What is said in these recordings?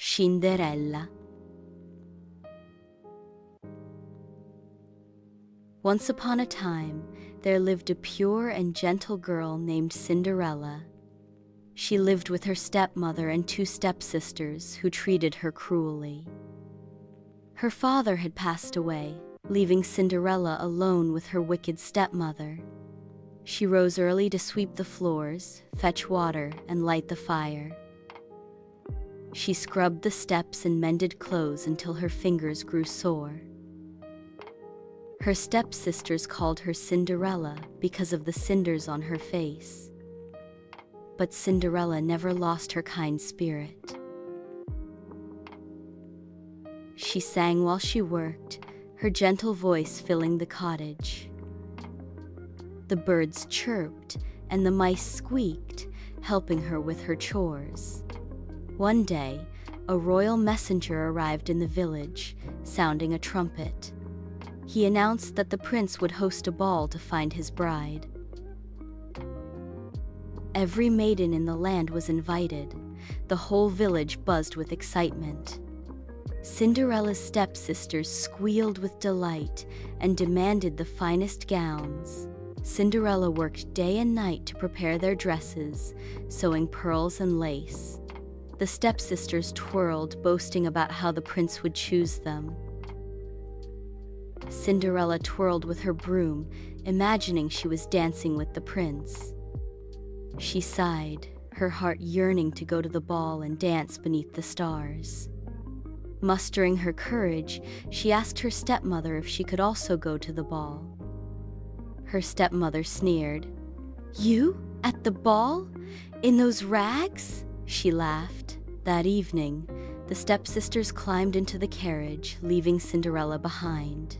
Cinderella. Once upon a time, there lived a pure and gentle girl named Cinderella. She lived with her stepmother and two stepsisters who treated her cruelly. Her father had passed away, leaving Cinderella alone with her wicked stepmother. She rose early to sweep the floors, fetch water, and light the fire. She scrubbed the steps and mended clothes until her fingers grew sore. Her stepsisters called her Cinderella because of the cinders on her face. But Cinderella never lost her kind spirit. She sang while she worked, her gentle voice filling the cottage. The birds chirped and the mice squeaked, helping her with her chores. One day, a royal messenger arrived in the village, sounding a trumpet. He announced that the prince would host a ball to find his bride. Every maiden in the land was invited. The whole village buzzed with excitement. Cinderella's stepsisters squealed with delight and demanded the finest gowns. Cinderella worked day and night to prepare their dresses, sewing pearls and lace. The stepsisters twirled, boasting about how the prince would choose them. Cinderella twirled with her broom, imagining she was dancing with the prince. She sighed, her heart yearning to go to the ball and dance beneath the stars. Mustering her courage, she asked her stepmother if she could also go to the ball. Her stepmother sneered. "You? At the ball? In those rags?" She laughed. That evening, the stepsisters climbed into the carriage, leaving Cinderella behind.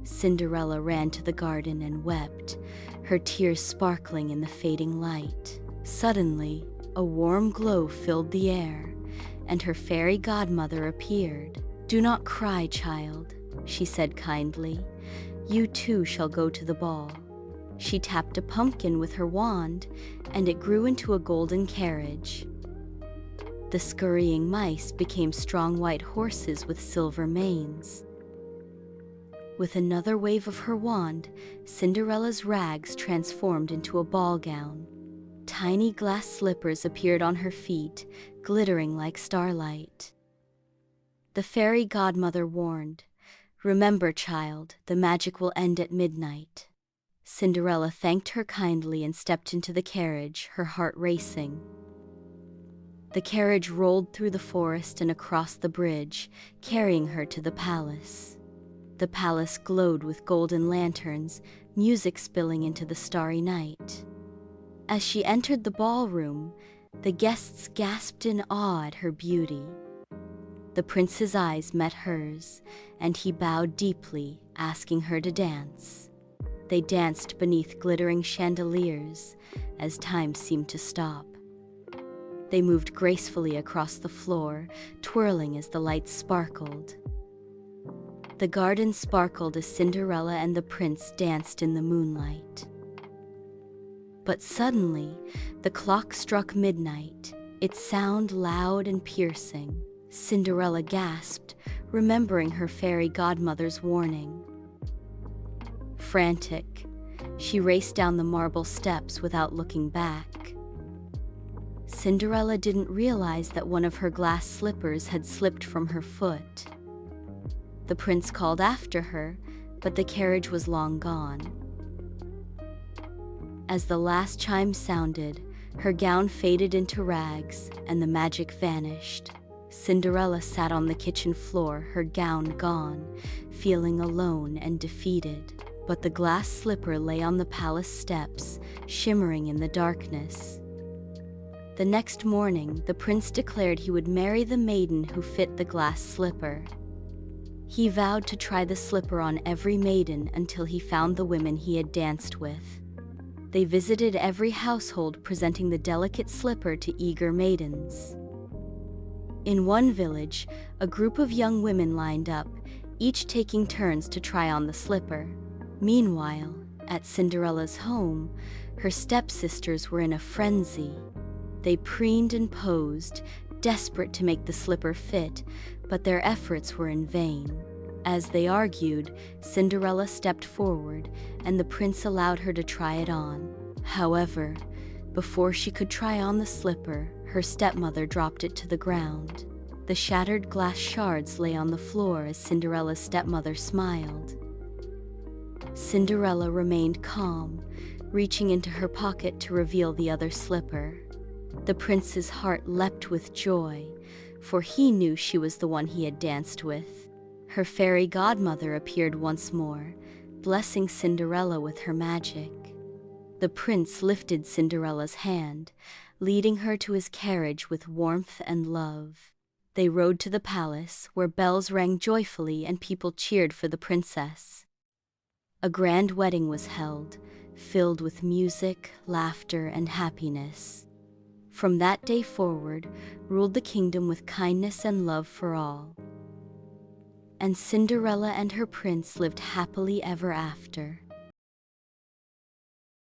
Cinderella ran to the garden and wept, her tears sparkling in the fading light. Suddenly, a warm glow filled the air, and her fairy godmother appeared. "Do not cry, child," she said kindly. "You too shall go to the ball." She tapped a pumpkin with her wand, and it grew into a golden carriage. The scurrying mice became strong white horses with silver manes. With another wave of her wand, Cinderella's rags transformed into a ball gown. Tiny glass slippers appeared on her feet, glittering like starlight. The fairy godmother warned, "Remember, child, the magic will end at midnight." Cinderella thanked her kindly and stepped into the carriage, her heart racing. The carriage rolled through the forest and across the bridge, carrying her to the palace. The palace glowed with golden lanterns, music spilling into the starry night. As she entered the ballroom, the guests gasped in awe at her beauty. The prince's eyes met hers, and he bowed deeply, asking her to dance. They danced beneath glittering chandeliers, as time seemed to stop. They moved gracefully across the floor, twirling as the lights sparkled. The garden sparkled as Cinderella and the prince danced in the moonlight. But suddenly, the clock struck midnight, its sound loud and piercing. Cinderella gasped, remembering her fairy godmother's warning. Frantic, she raced down the marble steps without looking back. Cinderella didn't realize that one of her glass slippers had slipped from her foot. The prince called after her, but the carriage was long gone. As the last chime sounded, her gown faded into rags, and the magic vanished. Cinderella sat on the kitchen floor, her gown gone, feeling alone and defeated. But the glass slipper lay on the palace steps, shimmering in the darkness. The next morning, the prince declared he would marry the maiden who fit the glass slipper. He vowed to try the slipper on every maiden until he found the women he had danced with. They visited every household, presenting the delicate slipper to eager maidens. In one village, a group of young women lined up, each taking turns to try on the slipper. Meanwhile, at Cinderella's home, her stepsisters were in a frenzy. They preened and posed, desperate to make the slipper fit, but their efforts were in vain. As they argued, Cinderella stepped forward, and the prince allowed her to try it on. However, before she could try on the slipper, her stepmother dropped it to the ground. The shattered glass shards lay on the floor as Cinderella's stepmother smiled. Cinderella remained calm, reaching into her pocket to reveal the other slipper. The prince's heart leapt with joy, for he knew she was the one he had danced with. Her fairy godmother appeared once more, blessing Cinderella with her magic. The prince lifted Cinderella's hand, leading her to his carriage with warmth and love. They rode to the palace, where bells rang joyfully and people cheered for the princess. A grand wedding was held, filled with music, laughter, and happiness. From that day forward, ruled the kingdom with kindness and love for all. And Cinderella and her prince lived happily ever after.